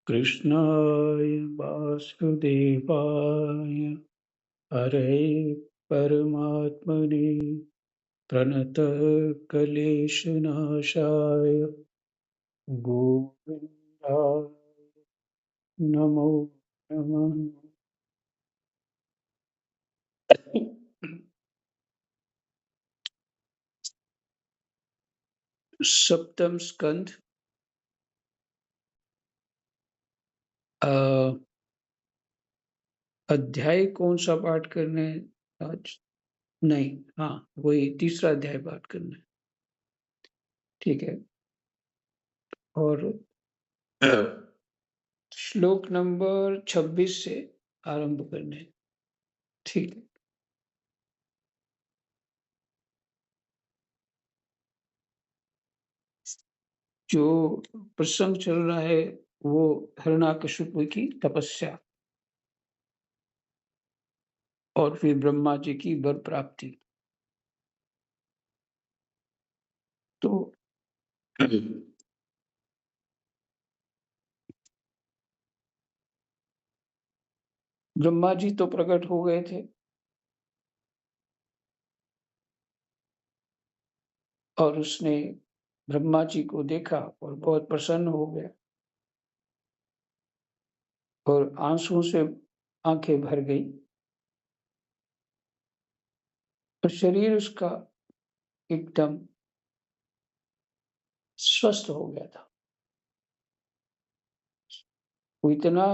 कृष्णाय वासुदेवाय हरे परमात्मने प्रणतक्लेशनाशाय गोविन्दाय नमो नमः। सप्तम स्कंद अध्याय कौन सा पाठ करने हैं आज? नहीं, हाँ वही तीसरा अध्याय पाठ करना है। ठीक है। और श्लोक नंबर 26 से आरंभ करने हैं। ठीक है। जो प्रसंग चल रहा है वो हिरण्याकशिपु की तपस्या और फिर ब्रह्मा जी की वर प्राप्ति। तो ब्रह्मा जी तो प्रकट हो गए थे और उसने ब्रह्मा जी को देखा और बहुत प्रसन्न हो गया और आंसुओं से आंखें भर गई और शरीर उसका एकदम स्वस्थ हो गया था। वो इतना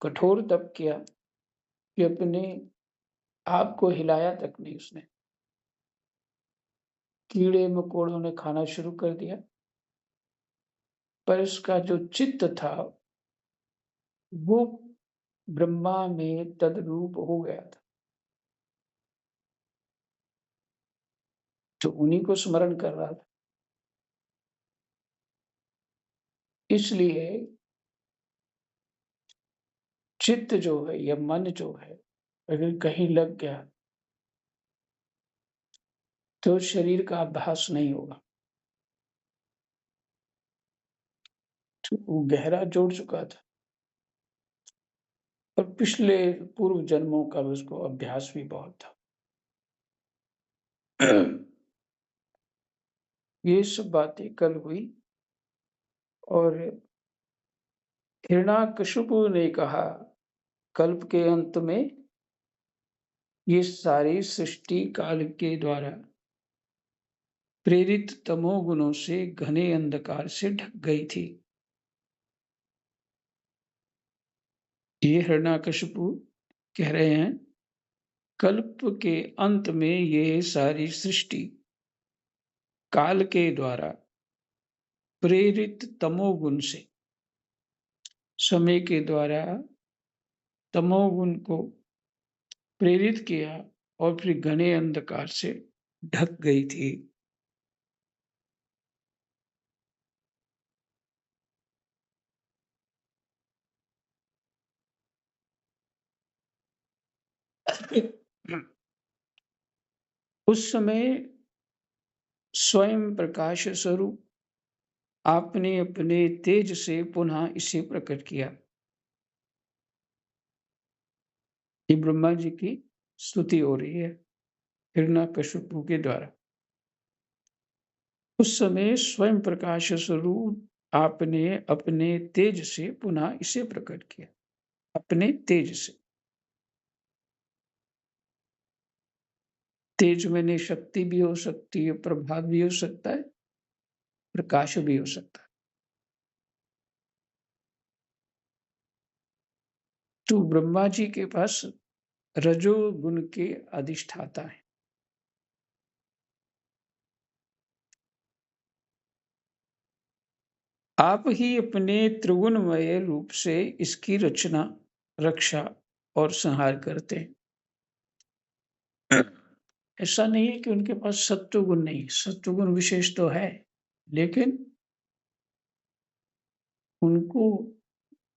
कठोर तप किया कि अपने आप को हिलाया तक नहीं उसने। कीड़े मकोड़ों ने खाना शुरू कर दिया पर उसका जो चित्त था वो ब्रह्मा में तद्रूप हो गया था। तो उन्हीं को स्मरण कर रहा था। इसलिए चित्त जो है या मन जो है अगर कहीं लग गया तो शरीर का अभ्यास नहीं होगा। तो वो गहरा जोड़ चुका था और पिछले पूर्व जन्मों का उसको अभ्यास भी बहुत था। ये सब बातें कल हुई और हिरण्याकशिपु ने कहा कल्प के अंत में ये सारी सृष्टि काल के द्वारा प्रेरित तमोगुणों से घने अंधकार से ढक गई थी। ये हिरण्याकशिपु कह रहे हैं कल्प के अंत में ये सारी सृष्टि काल के द्वारा प्रेरित तमोगुण से, समय के द्वारा तमोगुण को प्रेरित किया और फिर घने अंधकार से ढक गई थी। उस समय स्वयं प्रकाश स्वरूप आपने अपने तेज से पुनः इसे प्रकट किया। ये ब्रह्मा जी की स्तुति हो रही है हिरण्याकशिपु के द्वारा। उस समय स्वयं प्रकाश स्वरूप आपने अपने तेज से पुनः इसे प्रकट किया। अपने तेज से, तेज में शक्ति भी हो सकती है, प्रभाव भी हो सकता है, प्रकाश भी हो सकता है। तो ब्रह्मा जी के पास रजोगुण के अधिष्ठाता है। आप ही अपने त्रिगुणमय रूप से इसकी रचना, रक्षा और संहार करते हैं। ऐसा नहीं है कि उनके पास सत्व गुण नहीं, सत्व गुण विशेष तो है, लेकिन उनको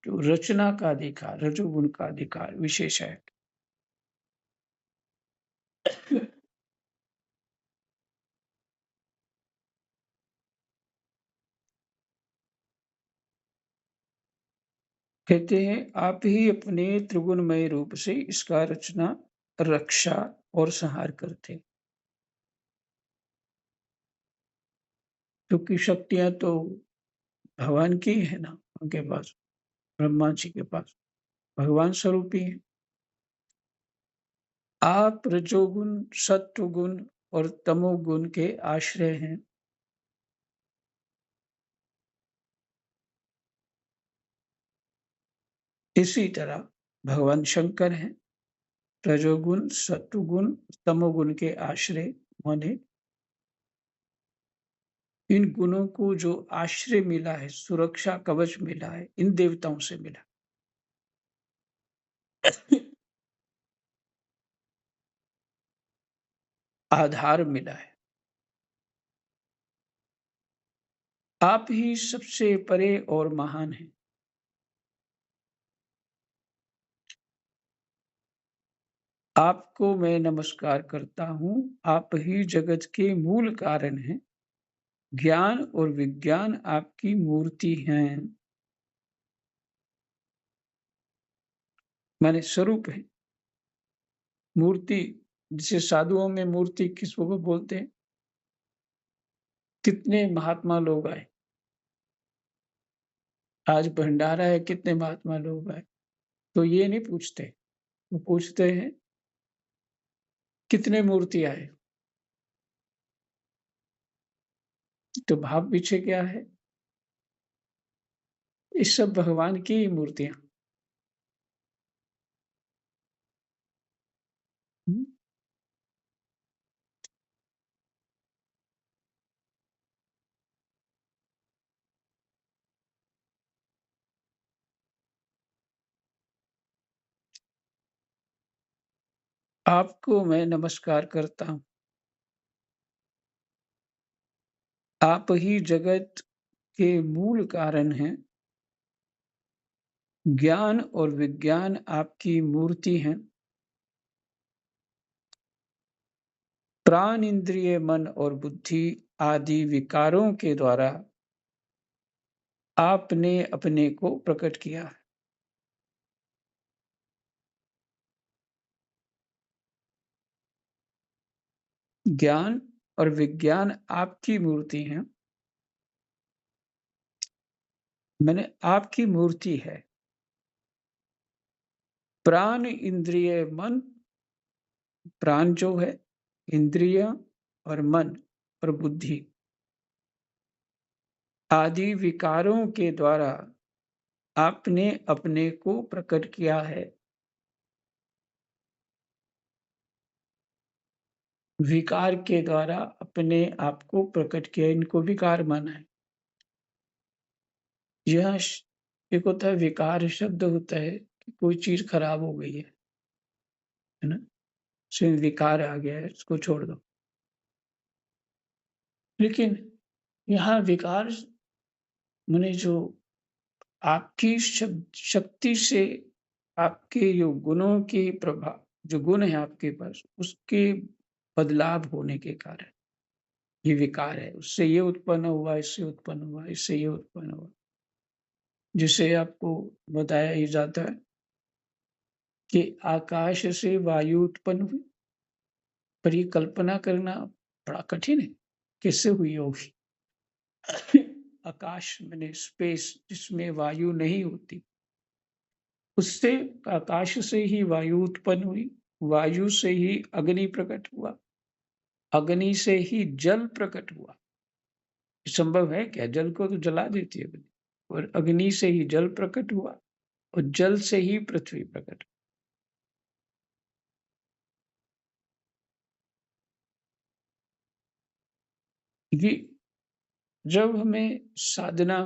जो रचना का अधिकार, रजोगुण का अधिकार विशेष है। कहते हैं आप ही अपने त्रिगुणमय रूप से इसका रचना, रक्षा और संहार करते हैं। क्योंकि शक्तियां तो भगवान की ही है ना, उनके पास, ब्रह्मा जी के पास भगवान स्वरूप ही है। आप रजोगुण, सत्वगुण और तमोगुण के आश्रय हैं। इसी तरह भगवान शंकर हैं, रजोगुण, सत्वगुण, तमोगुण के आश्रय माने इन गुणों को जो आश्रय मिला है, सुरक्षा कवच मिला है, इन देवताओं से मिला। आधार मिला है। आप ही सबसे परे और महान हैं। आपको मैं नमस्कार करता हूँ, आप ही जगत के मूल कारण हैं। ज्ञान और विज्ञान आपकी मूर्ति हैं। माने स्वरूप है। मूर्ति, जिसे साधुओं में मूर्ति किसको बोलते हैं? कितने महात्मा लोग आए, आज भंडारा है, कितने महात्मा लोग आए, तो ये नहीं पूछते, वो पूछते हैं कितने मूर्ति आए। तो भाव पीछे क्या है? ये सब भगवान की ही मूर्तियां। हम्म। आपको मैं नमस्कार करता हूँ, आप ही जगत के मूल कारण हैं। ज्ञान और विज्ञान आपकी मूर्ति हैं। प्राण, इंद्रिय, मन और बुद्धि आदि विकारों के द्वारा आपने अपने को प्रकट किया है। ज्ञान और विज्ञान आपकी मूर्ति हैं। मैंने आपकी मूर्ति है। प्राण, इंद्रिय, मन, प्राण जो है, इंद्रिय और मन और बुद्धि आदि विकारों के द्वारा आपने अपने को प्रकट किया है। विकार के द्वारा अपने आप को प्रकट किया, इनको विकार माना है। यह एक होता है विकार, शब्द होता है कि कोई चीज खराब हो गई है ना, इसमें विकार आ गया है, इसको छोड़ दो। लेकिन यहाँ विकार माने जो आपकी शक्ति से, आपके जो गुणों के प्रभाव, जो गुण है आपके पास, उसके बदलाव होने के कारण ये विकार है। उससे ये उत्पन्न हुआ, इससे उत्पन्न हुआ, इससे ये उत्पन्न हुआ। जिसे आपको बताया ही जाता है कि आकाश से वायु उत्पन्न हुई, पर ये कल्पना करना बड़ा कठिन है, कैसे हुई होगी। आकाश माने स्पेस, जिसमें वायु नहीं होती, उससे, आकाश से ही वायु उत्पन्न हुई, वायु से ही अग्नि प्रकट हुआ, अग्नि से ही जल प्रकट हुआ। संभव है क्या? जल को तो जला देती है अग्नि, और अग्नि से ही जल प्रकट हुआ, और जल से ही पृथ्वी प्रकट। ये जब हमें साधना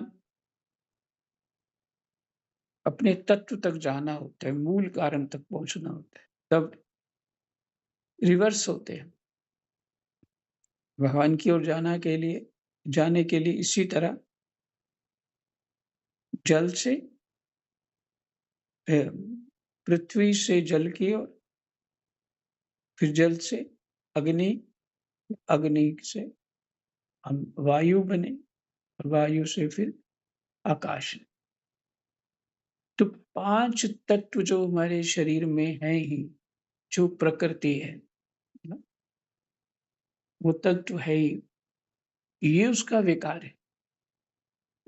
अपने तत्व तक जाना होता है, मूल कारण तक पहुंचना होता है, तब रिवर्स होते हैं। भगवान की ओर जाने के लिए इसी तरह जल से, पृथ्वी से जल की ओर, फिर जल से अग्नि, अग्नि से हम वायु बने, और वायु से फिर आकाश। तो 5 तत्व जो हमारे शरीर में हैं ही, जो प्रकृति है ना? वो तत्व है ही, ये उसका विकार है।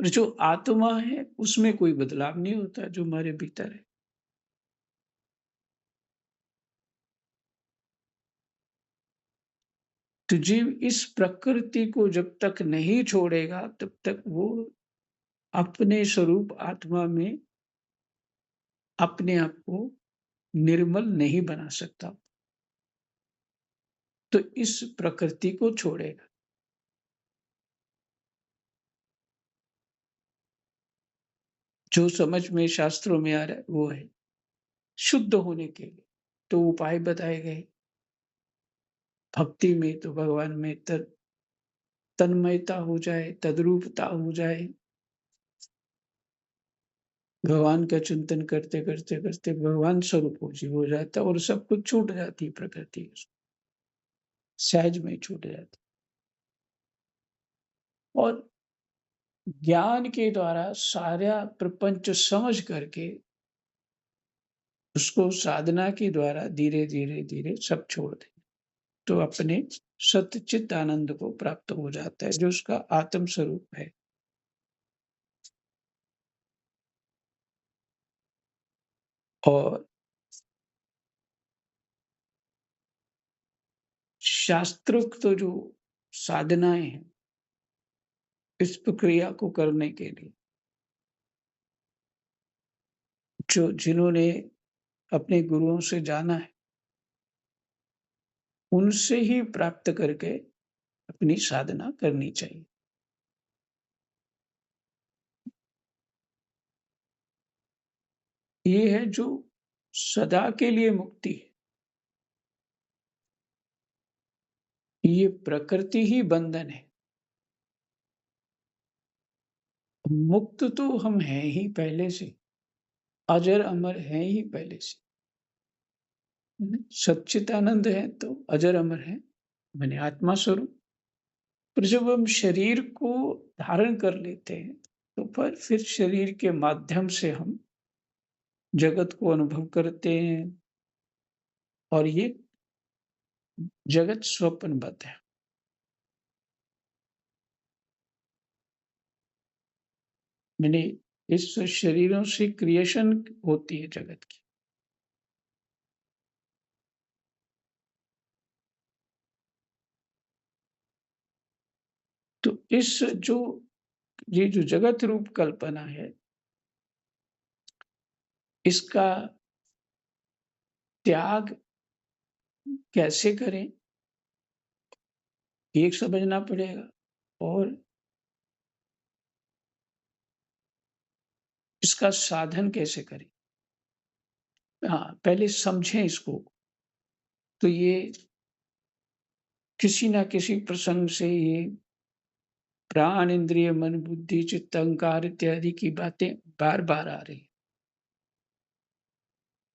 और जो आत्मा है, उसमें कोई बदलाव नहीं होता जो हमारे भीतर है। तो जीव इस प्रकृति को जब तक नहीं छोड़ेगा, तब तक वो अपने स्वरूप आत्मा में अपने आप को निर्मल नहीं बना सकता। तो इस प्रकृति को छोड़ेगा। जो समझ में शास्त्रों में आ रहा है, वो है शुद्ध होने के लिए। तो उपाय बताए गए भक्ति में, तो भगवान में तन्मयता हो जाए, तद्रूपता हो जाए। भगवान का चिंतन करते करते करते भगवान स्वरूप हो जीव हो जाता है और सब कुछ छूट जाती है प्रकृति, सहज में छूट जाती। और ज्ञान के द्वारा सारा प्रपंच समझ करके उसको साधना के द्वारा धीरे धीरे धीरे सब छोड़ दे, तो अपने सतचित आनंद को प्राप्त हो जाता है, जो उसका आत्म स्वरूप है। और शास्त्रोक्त तो जो साधनाएं हैं इस प्रक्रिया को करने के लिए, जो जिन्होंने अपने गुरुओं से जाना है, उनसे ही प्राप्त करके अपनी साधना करनी चाहिए। ये है जो सदा के लिए मुक्ति है। ये प्रकृति ही बंधन है। मुक्त तो हम हैं ही पहले से, अजर अमर हैं ही पहले से। सच्चिदानंद है तो अजर अमर है, मैंने आत्मा स्वरूप। पर जब हम शरीर को धारण कर लेते हैं, तो फिर शरीर के माध्यम से हम जगत को अनुभव करते हैं। और ये जगत स्वप्नबद्ध है। मैंने इस शरीरों से क्रिएशन होती है जगत की। तो इस जो ये जो जगत रूप कल्पना है, इसका त्याग कैसे करें, एक समझना पड़ेगा। और इसका साधन कैसे करें। हाँ, पहले समझें इसको। तो ये किसी ना किसी प्रसंग से ये प्राण, इंद्रिय, मन, बुद्धि, चित्त, अहंकार इत्यादि की बातें बार-बार आ रही हैं।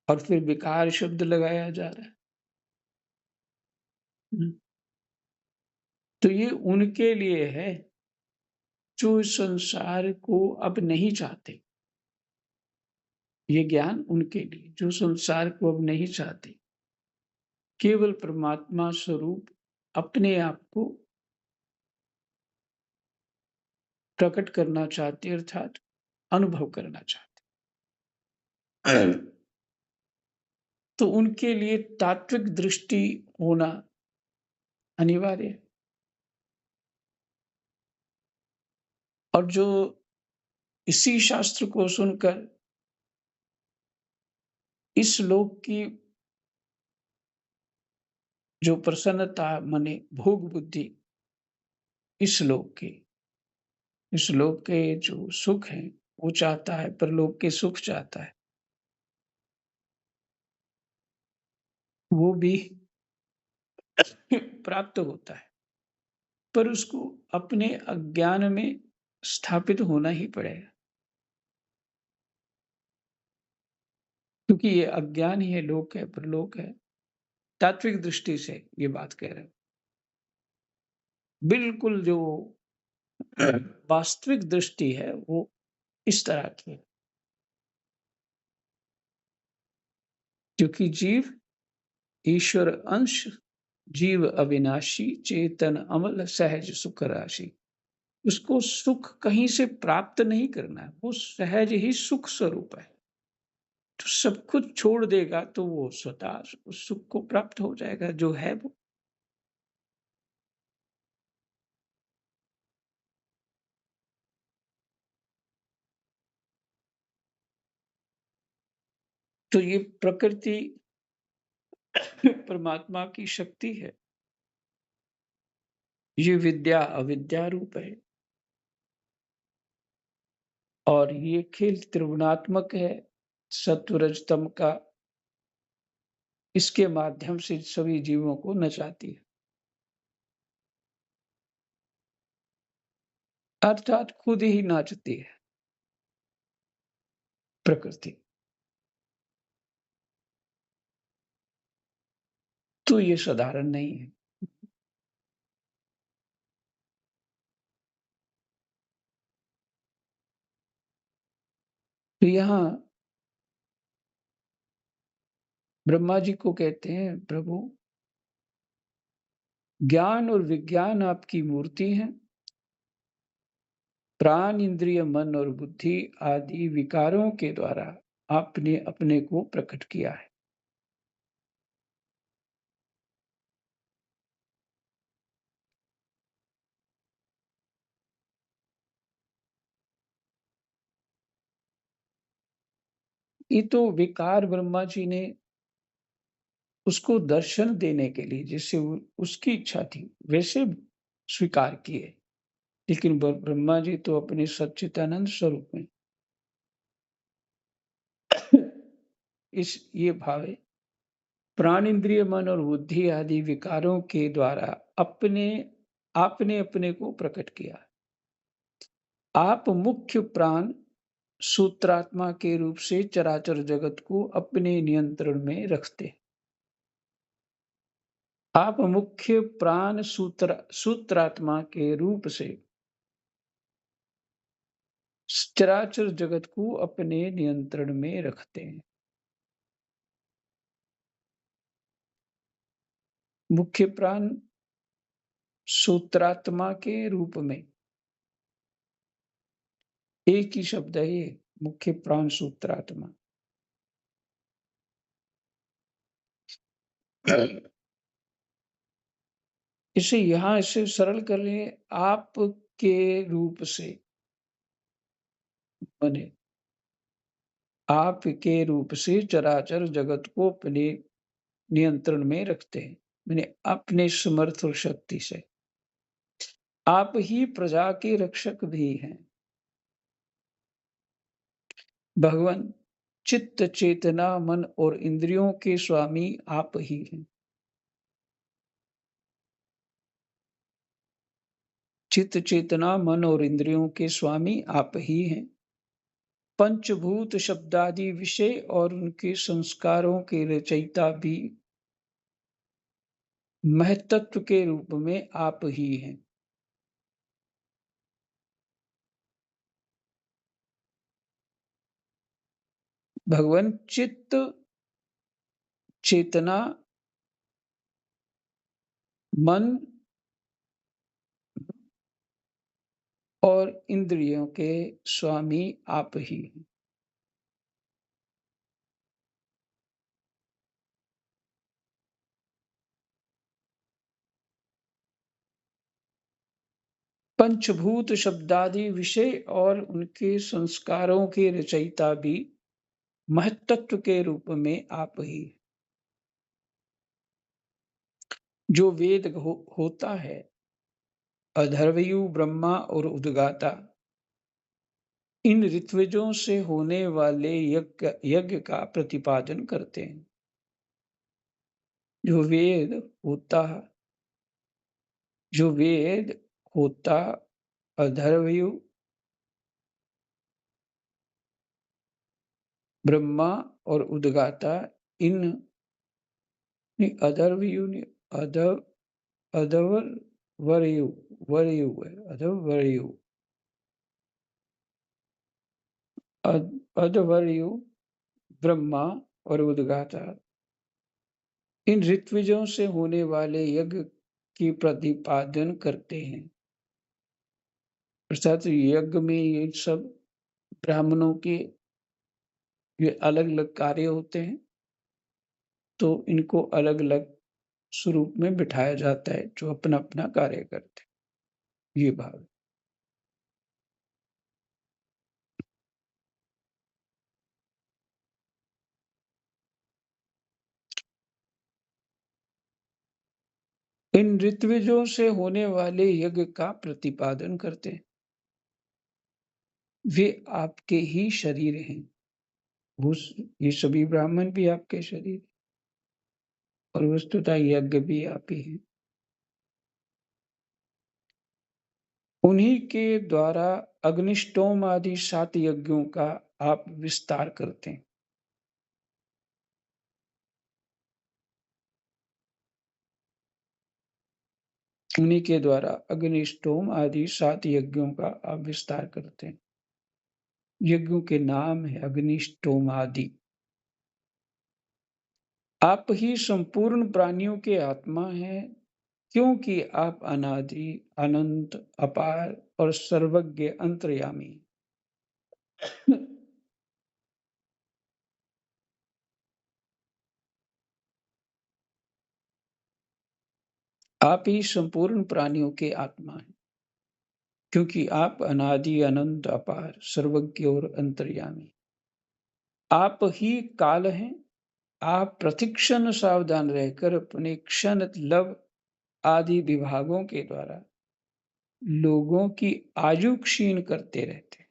और फिर विकार शब्द लगाया जा रहा है। हुँ। तो ये उनके लिए है जो इस संसार को अब नहीं चाहते। ये ज्ञान उनके लिए जो संसार को अब नहीं चाहते। केवल परमात्मा स्वरूप अपने आप को प्रकट करना चाहते, अर्थात अनुभव करना चाहते। तो उनके लिए तात्विक दृष्टि होना अनिवार्य है। और जो इसी शास्त्र को सुनकर इस लोक की जो प्रसन्नता माने भोग बुद्धि, इस लोक के जो सुख है वो चाहता है, परलोक के सुख चाहता है, वो भी प्राप्त होता है। पर उसको अपने अज्ञान में स्थापित होना ही पड़ेगा। क्योंकि ये अज्ञान ही है, लोक है, परलोक है। तात्विक दृष्टि से ये बात कह रहे हैं। बिल्कुल जो वास्तविक दृष्टि है वो इस तरह की है। क्योंकि जीव ईश्वर अंश, जीव अविनाशी, चेतन अमल, सहज सुख राशि। उसको सुख कहीं से प्राप्त नहीं करना है, वो सहज ही सुख स्वरूप है। तो सब कुछ छोड़ देगा तो वो स्वतः उस सुख को प्राप्त हो जाएगा जो है वो। तो ये प्रकृति परमात्मा की शक्ति है। ये विद्या अविद्या रूप है और ये खेल त्रिगुणात्मक है, सत्व रज तम का। इसके माध्यम से सभी जीवों को नचाती है, अर्थात खुद ही नाचती है प्रकृति। तो ये साधारण नहीं है। तो यहाँ ब्रह्मा जी को कहते हैं, प्रभु ज्ञान और विज्ञान आपकी मूर्ति है, प्राण इंद्रिय मन और बुद्धि आदि विकारों के द्वारा आपने अपने को प्रकट किया है। ये तो विकार ब्रह्मा जी ने उसको दर्शन देने के लिए, जैसे उसकी इच्छा थी वैसे स्वीकार किए। लेकिन ब्रह्मा जी तो अपने सच्चिदानंद स्वरूप में इस ये भाव है, प्राण इंद्रिय मन और बुद्धि आदि विकारों के द्वारा अपने आपने अपने को प्रकट किया। आप मुख्य प्राण सूत्रात्मा के रूप से चराचर जगत को अपने नियंत्रण में रखते। आप मुख्य प्राण सूत्रात्मा के रूप से चराचर जगत को अपने नियंत्रण में रखते हैं। मुख्य प्राण सूत्रात्मा के रूप में, एक ही शब्द है ये, मुख्य प्राण सूत्रात्मा। इसे यहां इसे सरल कर ले, आप के रूप से बने, आप के रूप से चराचर जगत को अपने नियंत्रण में रखते हैं, मैंने अपने समर्थ और शक्ति से। आप ही प्रजा के रक्षक भी हैं। भगवान चित्त चेतना मन और इंद्रियों के स्वामी आप ही हैं। चित्त चेतना मन और इंद्रियों के स्वामी आप ही हैं। पंचभूत शब्दादि विषय और उनके संस्कारों के रचयिता भी महतत्व के रूप में आप ही हैं। भगवान चित्त चेतना मन और इंद्रियों के स्वामी आप ही हैं। पंचभूत शब्दादि विषय और उनके संस्कारों के रचयिता भी महतत्व के रूप में आप ही। जो वेद होता है, अधर्वयु ब्रह्मा और उद्गाता, इन ऋत्विजों से होने वाले यज्ञ का प्रतिपादन करते हैं। जो वेद होता जो वेद होता अधर्वयु ब्रह्मा और उद्गाता, इन अधर्वयु ने अधवर वरयु वरयु है, अधवर्यु अधवर्यु ब्रह्मा और उद्गाता, इन ऋत्विजों से होने वाले यज्ञ की प्रतिपादन करते हैं। अर्थात यज्ञ में ये सब ब्राह्मणों के ये अलग-अलग कार्य होते हैं, तो इनको अलग-अलग स्वरूप में बिठाया जाता है, जो अपना-अपना कार्य करते हैं। ये भाव है। इन ऋत्विजों से होने वाले यज्ञ का प्रतिपादन करते हैं। वे आपके ही शरीर हैं। ये सभी ब्राह्मण भी आपके शरीर और वस्तुतः यज्ञ भी आप ही हैं। उन्हीं के द्वारा अग्निष्टोम आदि 7 यज्ञों का आप विस्तार करते हैं। उन्हीं के द्वारा अग्निष्टोम आदि 7 यज्ञों का आप विस्तार करते हैं। यज्ञों के नाम है अग्निष्टोम आदि। आप ही संपूर्ण प्राणियों के आत्मा हैं, क्योंकि आप अनादि, अनंत, अपार और सर्वज्ञ अंतर्यामी। आप ही संपूर्ण प्राणियों के आत्मा हैं, क्योंकि आप अनादि, अनंत, अपार, सर्वज्ञ और अंतर्यामी। आप ही काल हैं। आप प्रतिक्षण सावधान रहकर अपने क्षण लव आदि विभागों के द्वारा लोगों की आयु क्षीण करते रहते हैं।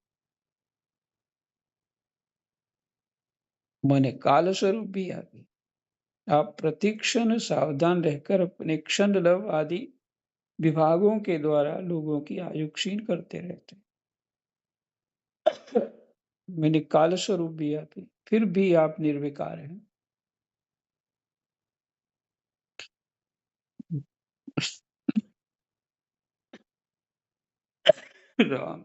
माने काल स्वरूप भी आप प्रतिक्षण सावधान रहकर अपने क्षण लव आदि विभागों के द्वारा लोगों की आयु क्षीण करते रहते हैं। मैंने काल स्वरूप भी फिर भी आप निर्विकार हैं। राम।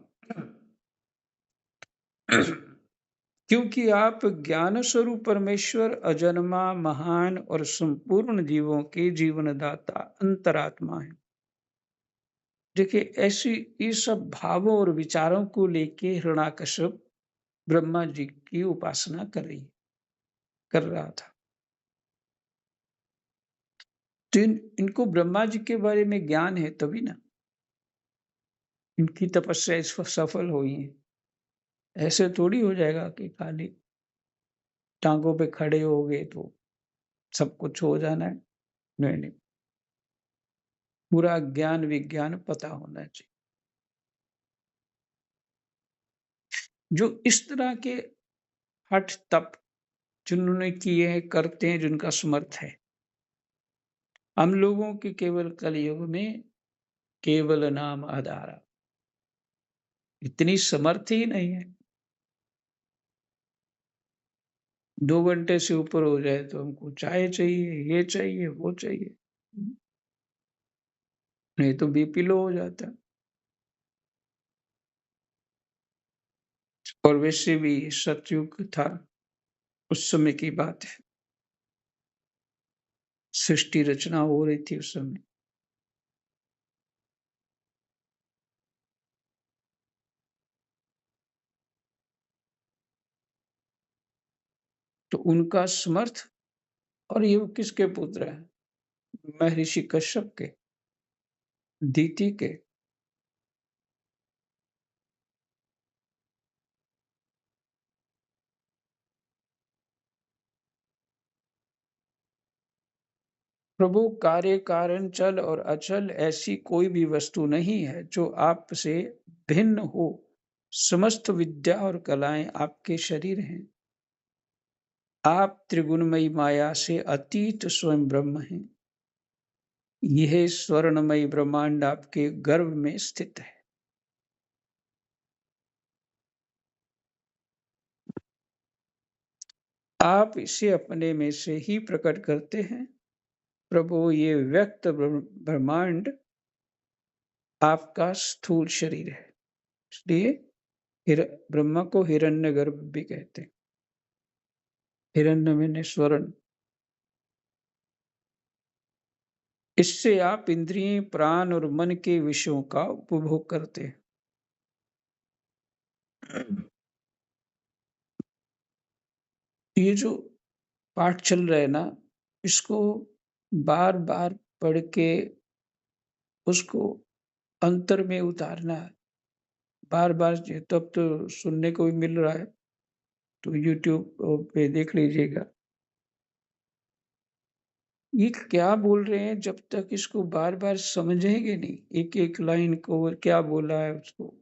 क्योंकि आप ज्ञान स्वरूप परमेश्वर अजन्मा, महान और संपूर्ण जीवों के जीवनदाता अंतरात्मा है। देखिए, ऐसी ये सब भावों और विचारों को लेके हिरण्याकश्यप ब्रह्मा जी की उपासना कर रहा था। तो इनको ब्रह्मा जी के बारे में ज्ञान है तभी ना इनकी तपस्या सफल हुई है। ऐसे थोड़ी हो जाएगा कि खाली टांगों पे खड़े हो गए तो सब कुछ हो जाना है। नहीं, नहीं। पूरा ज्ञान विज्ञान पता होना चाहिए। जो इस तरह के हठ तप जिन्होंने किए हैं, करते हैं, जिनका समर्थ है, हम लोगों की केवल कलयुग में केवल नाम आधारा, इतनी समर्थ ही नहीं है। 2 घंटे से ऊपर हो जाए तो हमको चाय चाहिए, ये चाहिए, वो चाहिए। नहीं तो बीपी लो हो जाता है। और वैसे भी सतयुग था, उस समय की बात है। सृष्टि रचना हो रही थी उस समय। तो उनका समर्थ, और ये किसके पुत्र हैं? महर्षि कश्यप के, दीति के। प्रभु, कार्य कारण चल और अचल ऐसी कोई भी वस्तु नहीं है जो आपसे भिन्न हो। समस्त विद्या और कलाएं आपके शरीर हैं। आप त्रिगुणमयी माया से अतीत स्वयं ब्रह्म हैं। यह स्वर्णमयी ब्रह्मांड आपके गर्भ में स्थित है। आप इसे अपने में से ही प्रकट करते हैं। प्रभु, ये व्यक्त ब्रह्मांड आपका स्थूल शरीर है। इसलिए ब्रह्मा को हिरण्यगर्भ भी कहते हैं। हिरण्य मैंने स्वर्ण। इससे आप इंद्रिय, प्राण और मन के विषयों का उपभोग करते हैं। ये जो पाठ चल रहा है ना, इसको बार-बार पढ़ के उसको अंतर में उतारना है। बार-बार ये तो अब तो सुनने को भी मिल रहा है, तो यूट्यूब पे देख लीजिएगा। ये क्या बोल रहे हैं जब तक इसको बार-बार समझेंगे नहीं, एक-एक लाइन को और क्या बोला है उसको,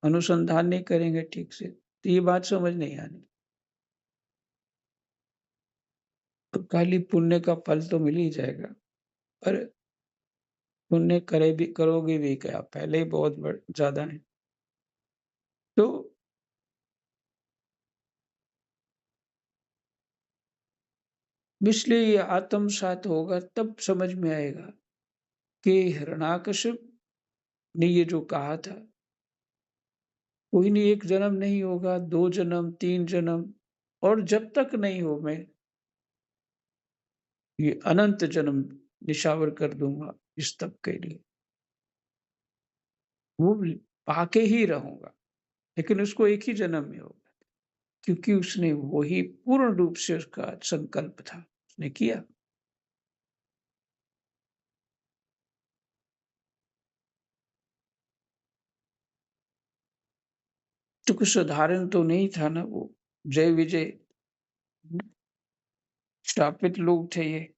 अनुसंधान नहीं करेंगे ठीक से, तो ये बात समझ नहीं आनी। तो खाली पुण्य का फल तो मिल ही जाएगा, पर पुण्य करोगे भी क्या? पहले ही बहुत ज़्यादा है। तो इसलिए ये आत्मसात होगा तब समझ में आएगा कि हिरण्याकश्यप ने ये जो कहा था, कोई नहीं 1 जन्म नहीं होगा, 2 जन्म, 3 जन्म और जब तक नहीं हो मैं ये अनंत जन्म निछावर कर दूँगा इस तप के लिए। वो पाके ही रहूँगा, लेकिन उसको एक ही जन्म में होगा, क्योंकि उसने वही पूर्ण रूप से उसका संकल्प था, उसने किया। तो कुछ साधारण तो नहीं था ना वो, जय-विजय श्रापित लोग थे ये।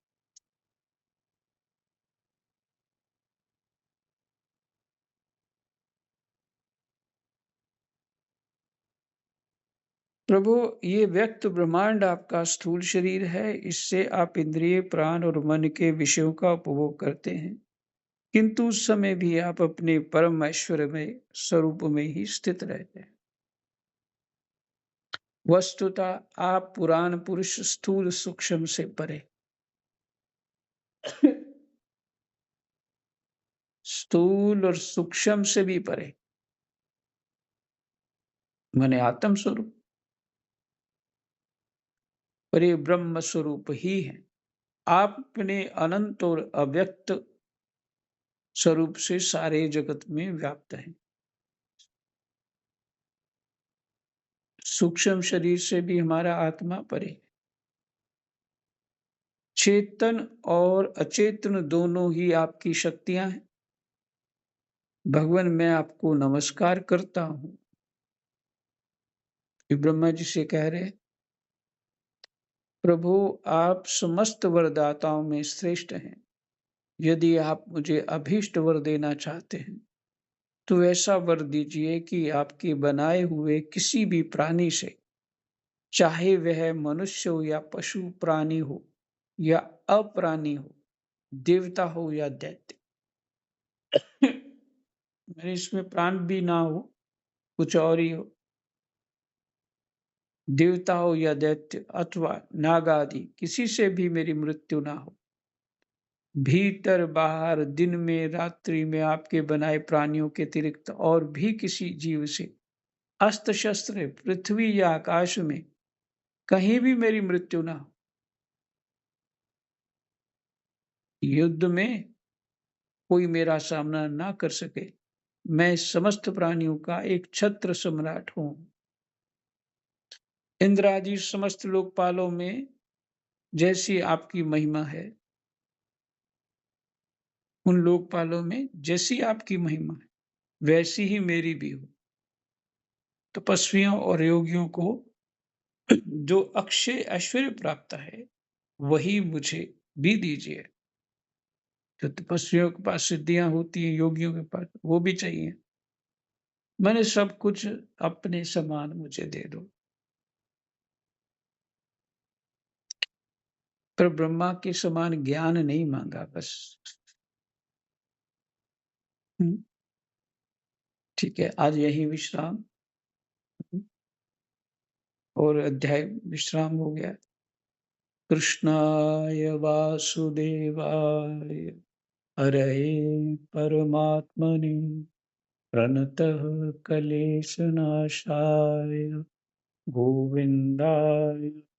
प्रभु, ये व्यक्त ब्रह्मांड आपका स्थूल शरीर है, इससे आप इंद्रिय, प्राण और मन के विषयों का उपभोग करते हैं। किंतु उस समय भी आप अपने परम ऐश्वर्य में स्वरूप में ही स्थित रहते हैं। वस्तुतः आप पुराण पुरुष स्थूल सूक्ष्म से परे स्थूल और सूक्ष्म से भी परे माने आत्म स्वरूप, पर ये ब्रह्म स्वरूप ही है। आप अपने अनंत और अव्यक्त स्वरूप से सारे जगत में व्याप्त हैं। सूक्ष्म शरीर से भी हमारा आत्मा परे। चेतन और अचेतन दोनों ही आपकी शक्तियां हैं। भगवान मैं आपको नमस्कार करता हूँ। ये ब्रह्मा जी से कह रहे हैं, प्रभु आप समस्त वरदाताओं में श्रेष्ठ हैं। यदि आप मुझे अभीष्ट वर देना चाहते हैं, तो ऐसा वर दीजिए कि आपके बनाए हुए किसी भी प्राणी से, चाहे वह मनुष्य हो या पशु प्राणी हो या अप्राणी हो, देवता हो या दैत्य, मेरे इसमें प्राण भी ना हो, कुछ और ही हो, देवता हो या दैत्य अथवा नाग आदि किसी से भी मेरी मृत्यु ना हो। भीतर बाहर दिन में रात्रि में आपके बनाए प्राणियों के अतिरिक्त और भी किसी जीव से अस्त्र शस्त्र पृथ्वी या आकाश में कहीं भी मेरी मृत्यु ना हो। युद्ध में कोई मेरा सामना ना कर सके। मैं समस्त प्राणियों का एक छत्र सम्राट हूँ। इंद्र आदि समस्त लोकपालों में जैसी आपकी महिमा है, उन लोकपालों में जैसी आपकी महिमा है, वैसी ही मेरी भी हो। तपस्वियों और योगियों को जो अक्षय ऐश्वर्य प्राप्त है, वही मुझे भी दीजिए। जो तपस्वियों के पास सिद्धियां होती हैं, योगियों के पास वो भी चाहिए। मैंने सब कुछ अपने समान मुझे दे दो। पर ब्रह्मा के समान ज्ञान नहीं मांगा बस। हम्म, ठीक है, आज यही विश्राम और अध्याय विश्राम हो गया। कृष्णाय वासुदेवाय हरये परमात्मने प्रणतः क्लेशनाशाय गोविन्दाय